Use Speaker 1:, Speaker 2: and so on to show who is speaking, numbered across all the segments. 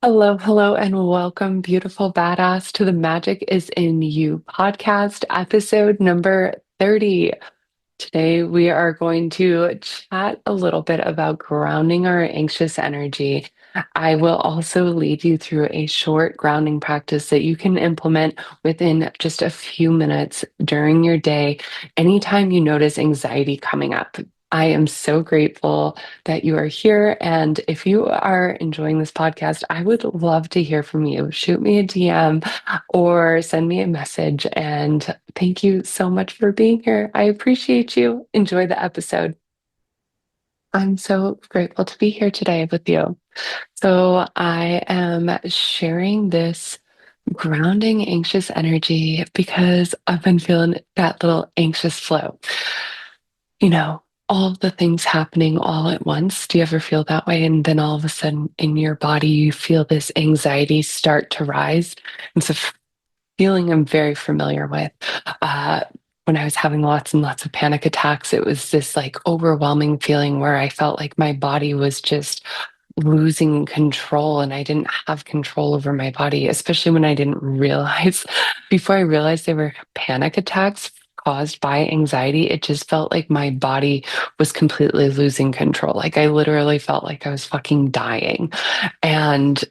Speaker 1: Hello, hello, and welcome, beautiful badass, to the Magic is in You podcast, episode number 30. Today, we are going to chat a little bit about grounding our anxious energy. I will also lead you through a short grounding practice that you can implement within just a few minutes during your day, anytime you notice anxiety coming up. I am so grateful that you are here. And if you are enjoying this podcast, I would love to hear from you. Shoot me a DM or send me a message. And thank you so much for being here. I appreciate you. Enjoy the episode. I'm so grateful to be here today with you. So, I am sharing this grounding anxious energy because I've been feeling that little anxious flow. You know, all the things happening all at once. Do you ever feel that way? And then all of a sudden in your body, you feel this anxiety start to rise. It's a feeling I'm very familiar with. Uh, when I was having lots and lots of panic attacks, it was this like overwhelming feeling where I felt like my body was just losing control and I didn't have control over my body, especially when I didn't realize, before I realized they were panic attacks caused by anxiety. It just felt like my body was completely losing control. Like I literally felt like I was fucking dying. And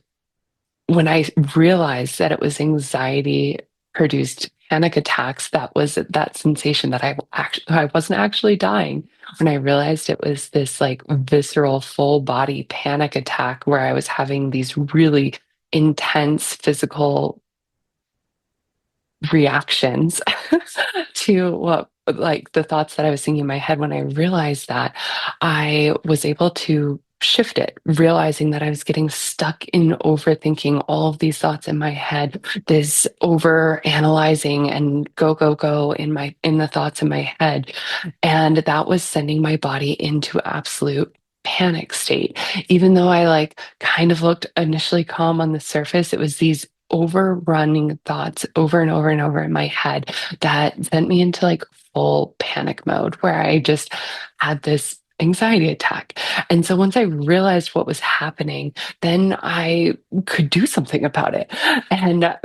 Speaker 1: when I realized that it was anxiety produced panic attacks, that was that sensation that I wasn't actually dying. When I realized it was this like visceral full body panic attack where I was having these really intense physical reactions to what like the thoughts that I was thinking in my head. When I realized that, I was able to shift it, realizing that I was getting stuck in overthinking all of these thoughts in my head, this over analyzing and go, go, go in the thoughts in my head. And that was sending my body into absolute panic state. Even though I like kind of looked initially calm on the surface, it was these overrunning thoughts over and over and over in my head that sent me into like full panic mode where I just had this anxiety attack. And so once I realized what was happening, then I could do something about it. And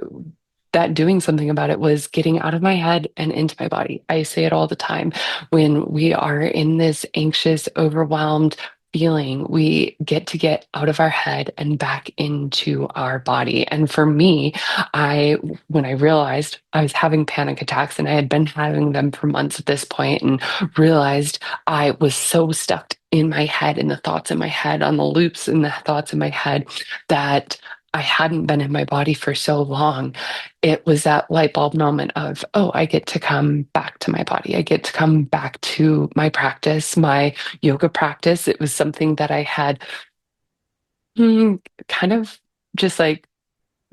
Speaker 1: that doing something about it was getting out of my head and into my body. I say it all the time. When we are in this anxious, overwhelmed feeling, we get out of our head and back into our body. And for me, when I realized I was having panic attacks and I had been having them for months at this point and realized I was so stuck in my head, in the thoughts in my head, on the loops in the thoughts in my head, that I hadn't been in my body for so long. It was that light bulb moment of, oh, I get to come back to my body. I get to come back to my practice, my yoga practice. It was something that I had hmm, kind of just like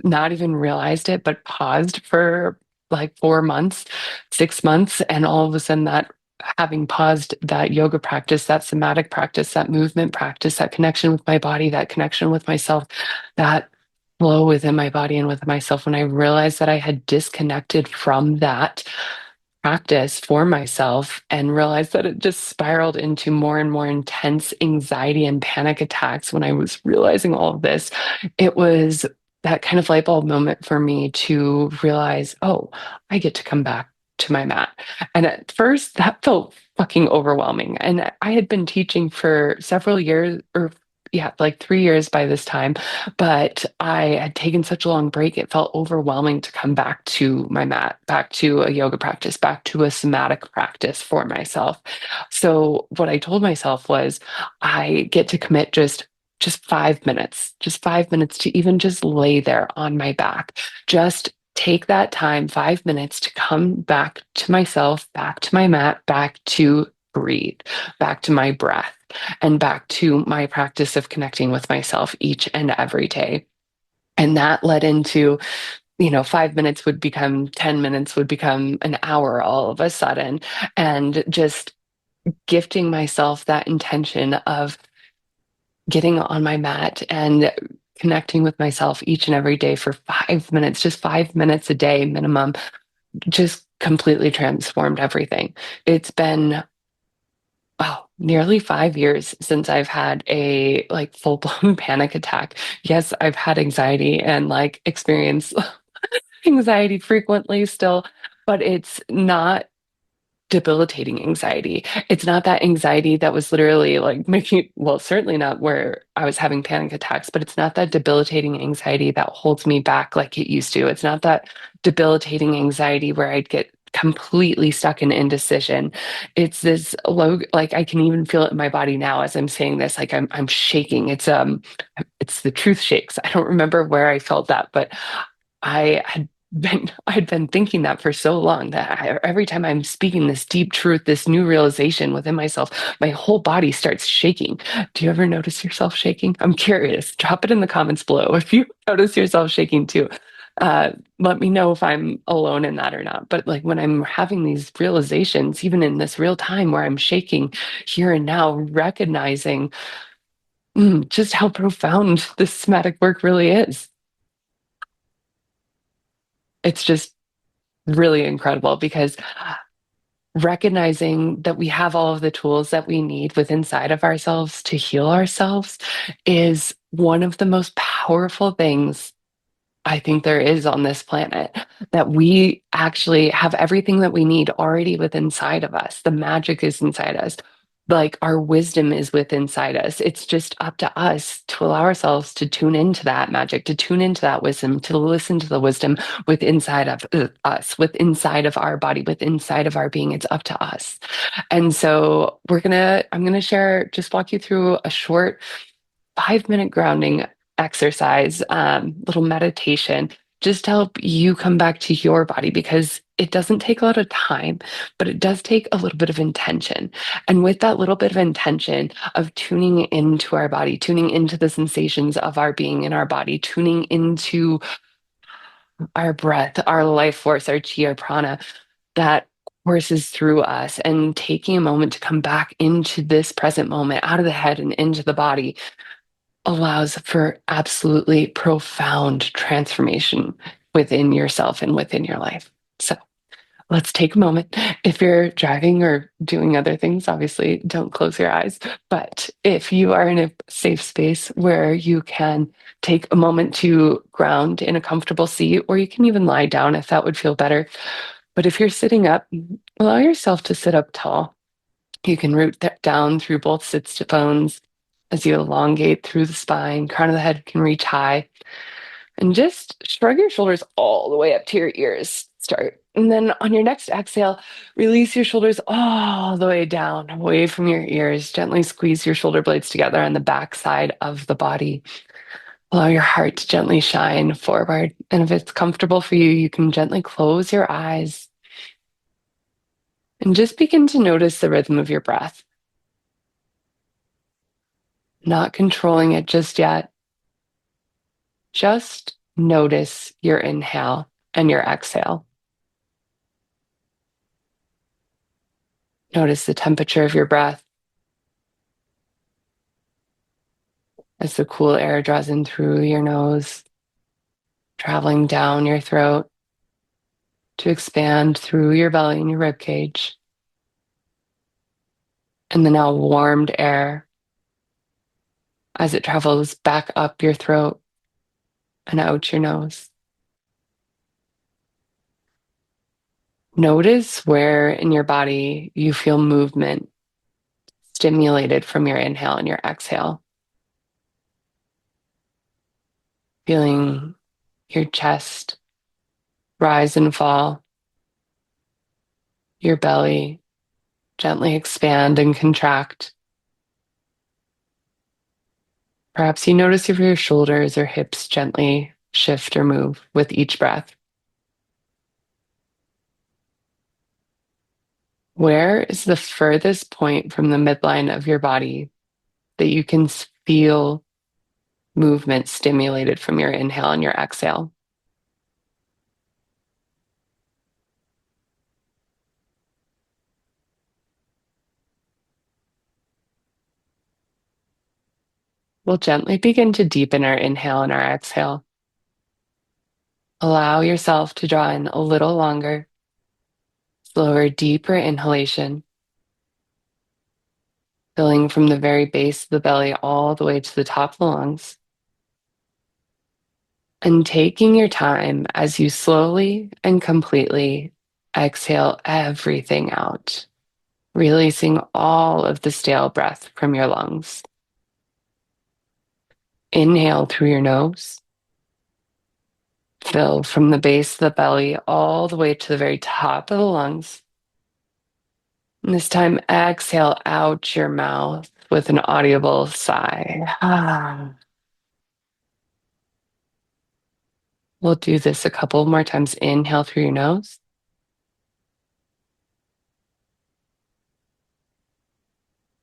Speaker 1: not even realized it, but paused for like 4 months, 6 months. And all of a sudden, that having paused that yoga practice, that somatic practice, that movement practice, that connection with my body, that connection with myself, that flow within my body and with myself, when I realized that I had disconnected from that practice for myself and realized that it just spiraled into more and more intense anxiety and panic attacks. When I was realizing all of this, it was that kind of light bulb moment for me to realize, oh, I get to come back to my mat. And at first, that felt fucking overwhelming. And I had been teaching for several years, or yeah, like 3 years by this time, but I had taken such a long break, it felt overwhelming to come back to my mat, back to a yoga practice, back to a somatic practice for myself. So what I told myself was I get to commit just 5 minutes, just 5 minutes to even just lay there on my back. Just take that time, 5 minutes to come back to myself, back to my mat, back to breathe, back to my breath, and back to my practice of connecting with myself each and every day. And that led into, 5 minutes would become 10 minutes, would become an hour all of a sudden. And just gifting myself that intention of getting on my mat and connecting with myself each and every day for 5 minutes, just 5 minutes a day minimum, just completely transformed everything. It's been wow, nearly 5 years since I've had a like full-blown panic attack. Yes, I've had anxiety and like experience anxiety frequently still, but it's not debilitating anxiety. It's not that anxiety that was literally like making, well, certainly not where I was having panic attacks, but it's not that debilitating anxiety that holds me back like it used to. It's not that debilitating anxiety where I'd get completely stuck in indecision. It's this low, like I can even feel it in my body now as I'm saying this, like I'm shaking. It's the truth shakes. I don't remember where I felt that, but I had been thinking that for so long that every time I'm speaking this deep truth, this new realization within myself, my whole body starts shaking. Do you ever notice yourself shaking? I'm curious. Drop it in the comments below if you notice yourself shaking too. Let me know if I'm alone in that or not. But like when I'm having these realizations, even in this real time where I'm shaking here and now, recognizing just how profound this somatic work really is. It's just really incredible because recognizing that we have all of the tools that we need within inside of ourselves to heal ourselves is one of the most powerful things I think there is on this planet, that we actually have everything that we need already within inside of us. The magic is inside us. Like our wisdom is within inside us. It's just up to us to allow ourselves to tune into that magic, to tune into that wisdom, to listen to the wisdom with inside of us, with inside of our body, with inside of our being. It's up to us. And so I'm gonna share, just walk you through a short 5 minute grounding exercise, little meditation, just to help you come back to your body because it doesn't take a lot of time, but it does take a little bit of intention. And with that little bit of intention of tuning into our body, tuning into the sensations of our being in our body, tuning into our breath, our life force, our chi, our prana, that courses through us, and taking a moment to come back into this present moment, out of the head and into the body, allows for absolutely profound transformation within yourself and within your life. So let's take a moment. If you're driving or doing other things, obviously don't close your eyes. But if you are in a safe space where you can take a moment to ground in a comfortable seat, or you can even lie down if that would feel better. But if you're sitting up, allow yourself to sit up tall. You can root that down through both sits to bones as you elongate through the spine. Crown of the head can reach high. And just shrug your shoulders all the way up to your ears. Start. And then on your next exhale, release your shoulders all the way down, away from your ears. Gently squeeze your shoulder blades together on the back side of the body. Allow your heart to gently shine forward. And if it's comfortable for you, you can gently close your eyes and just begin to notice the rhythm of your breath. Not controlling it just yet. Just notice your inhale and your exhale. Notice the temperature of your breath as the cool air draws in through your nose, traveling down your throat to expand through your belly and your rib cage. And the now warmed air as it travels back up your throat and out your nose. Notice where in your body you feel movement stimulated from your inhale and your exhale. Feeling your chest rise and fall, your belly gently expand and contract. Perhaps you notice if your shoulders or hips gently shift or move with each breath. Where is the furthest point from the midline of your body that you can feel movement stimulated from your inhale and your exhale? We'll gently begin to deepen our inhale and our exhale. Allow yourself to draw in a little longer, slower, deeper inhalation, filling from the very base of the belly all the way to the top of the lungs. And taking your time as you slowly and completely exhale everything out, releasing all of the stale breath from your lungs. Inhale through your nose. Fill from the base of the belly all the way to the very top of the lungs. And this time, exhale out your mouth with an audible sigh. We'll do this a couple more times. Inhale through your nose.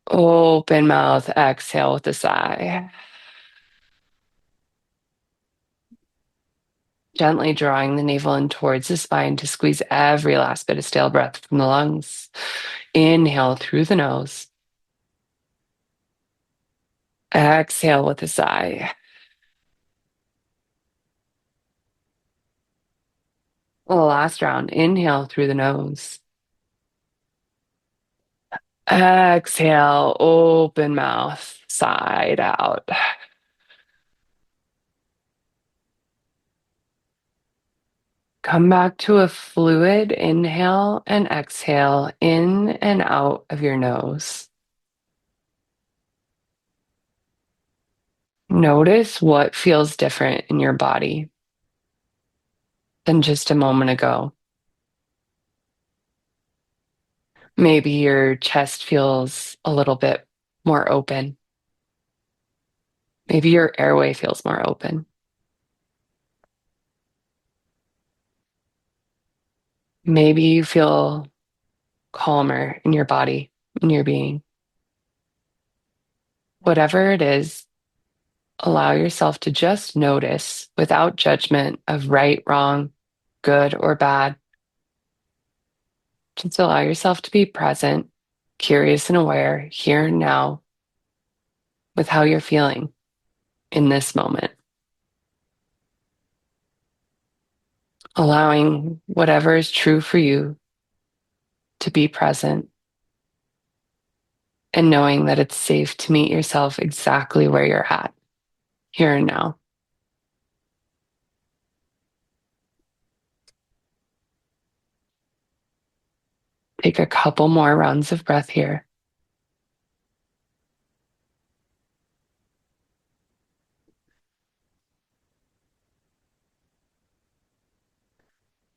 Speaker 1: Open mouth, exhale with a sigh. Gently drawing the navel in towards the spine to squeeze every last bit of stale breath from the lungs. Inhale through the nose. Exhale with a sigh. Last round. Inhale through the nose. Exhale, open mouth, side out. Come back to a fluid inhale and exhale in and out of your nose. Notice what feels different in your body than just a moment ago. Maybe your chest feels a little bit more open. Maybe your airway feels more open. Maybe you feel calmer in your body, in your being. Whatever it is, allow yourself to just notice without judgment of right, wrong, good, or bad. Just allow yourself to be present, curious, and aware here and now with how you're feeling in this moment. Allowing whatever is true for you to be present and knowing that it's safe to meet yourself exactly where you're at here and now. Take a couple more rounds of breath here.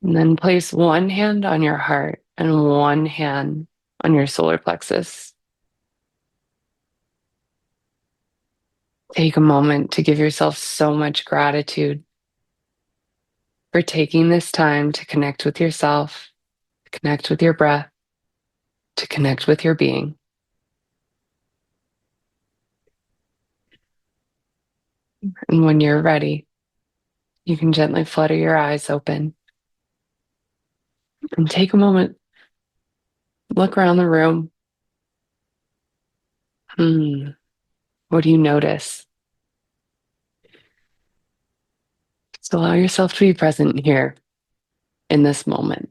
Speaker 1: And then place one hand on your heart and one hand on your solar plexus. Take a moment to give yourself so much gratitude for taking this time to connect with yourself, to connect with your breath, to connect with your being. And when you're ready, you can gently flutter your eyes open and take a moment, look around the room. What do you notice? Just allow yourself to be present here in this moment.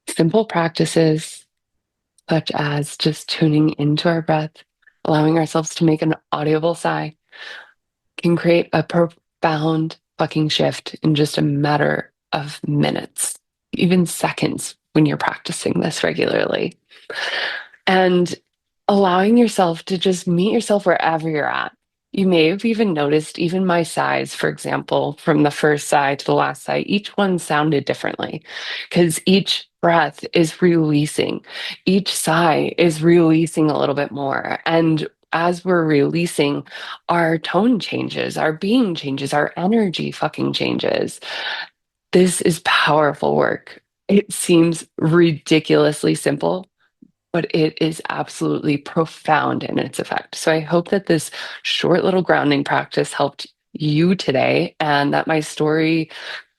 Speaker 1: Simple practices such as just tuning into our breath, allowing ourselves to make an audible sigh, can create a profound fucking shift in just a matter of minutes, even seconds when you're practicing this regularly. And allowing yourself to just meet yourself wherever you're at. You may have even noticed, even my sighs, for example, from the first sigh to the last sigh, each one sounded differently because each breath is releasing. Each sigh is releasing a little bit more. And as we're releasing, our tone changes, our being changes, our energy fucking changes. This is powerful work. It seems ridiculously simple, but it is absolutely profound in its effect. So I hope that this short little grounding practice helped you today and that my story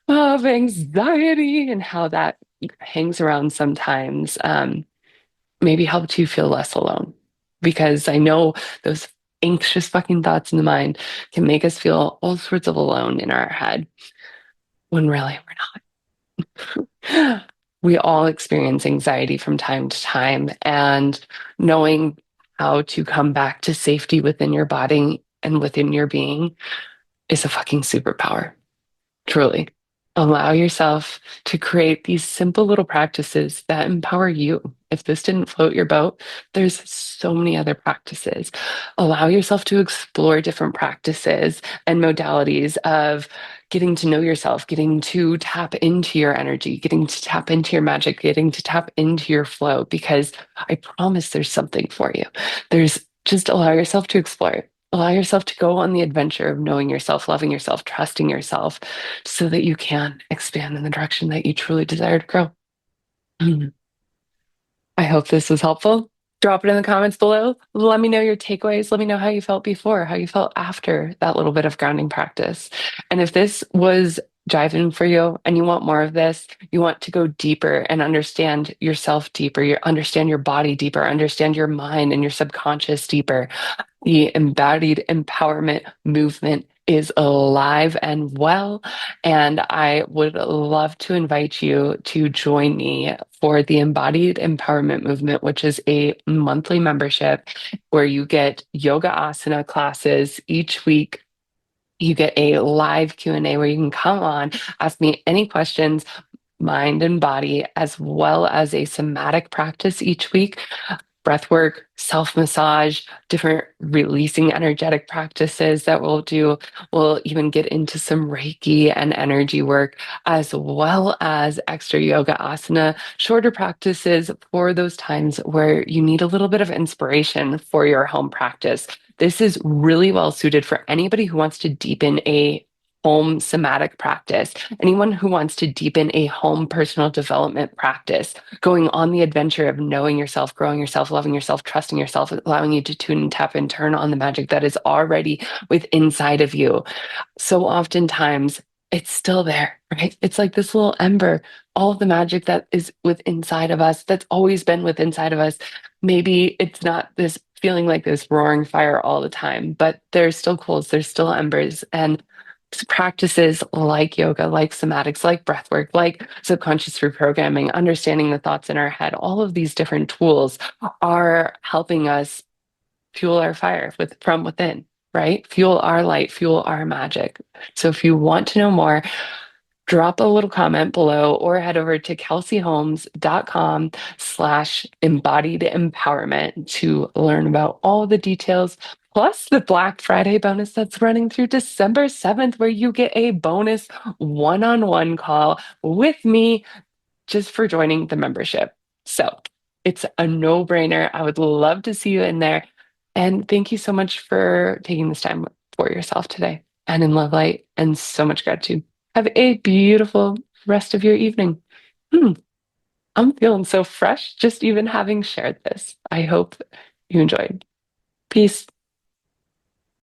Speaker 1: of anxiety and how that hangs around sometimes maybe helped you feel less alone. Because I know those anxious fucking thoughts in the mind can make us feel all sorts of alone in our head when really we're not. We all experience anxiety from time to time, and knowing how to come back to safety within your body and within your being is a fucking superpower. Truly. Allow yourself to create these simple little practices that empower you. If this didn't float your boat, there's so many other practices. Allow yourself to explore different practices and modalities of getting to know yourself, getting to tap into your energy, getting to tap into your magic, getting to tap into your flow, because I promise there's something for you. There's just allow yourself to explore. Allow yourself to go on the adventure of knowing yourself, loving yourself, trusting yourself, so that you can expand in the direction that you truly desire to grow. I hope this was helpful. Drop it in the comments below. Let me know your takeaways. Let me know how you felt before, how you felt after that little bit of grounding practice. And if this was jiving for you and you want more of this, you want to go deeper and understand yourself deeper, understand your body deeper, understand your mind and your subconscious deeper, the embodied empowerment movement is alive and well. And I would love to invite you to join me for the Embodied Empowerment Movement, which is a monthly membership where you get yoga asana classes each week. You get a live Q&A where you can come on, ask me any questions, mind and body, as well as a somatic practice each week, breath work, self massage, different releasing energetic practices that we'll do. We'll even get into some Reiki and energy work, as well as extra yoga asana, shorter practices for those times where you need a little bit of inspiration for your home practice. This is really well suited for anybody who wants to deepen a home somatic practice, anyone who wants to deepen a home personal development practice, going on the adventure of knowing yourself, growing yourself, loving yourself, trusting yourself, allowing you to tune and tap and turn on the magic that is already within inside of you. So oftentimes it's still there, right? It's like this little ember, all of the magic that is with inside of us, that's always been with inside of us. Maybe it's not this feeling like this roaring fire all the time, but there's still coals, there's still embers. And practices like yoga, like somatics, like breath work, like subconscious reprogramming, understanding the thoughts in our head, all of these different tools are helping us fuel our fire from within, right? Fuel our light, fuel our magic. So if you want to know more, drop a little comment below or head over to kelseyholmes.com/embodied empowerment to learn about all the details, plus the Black Friday bonus that's running through December 7th, where you get a bonus one-on-one call with me just for joining the membership. So it's a no-brainer. I would love to see you in there. And thank you so much for taking this time for yourself today, and in love, light, and so much gratitude. Have a beautiful rest of your evening. Hmm, I'm feeling so fresh just even having shared this. I hope you enjoyed. Peace.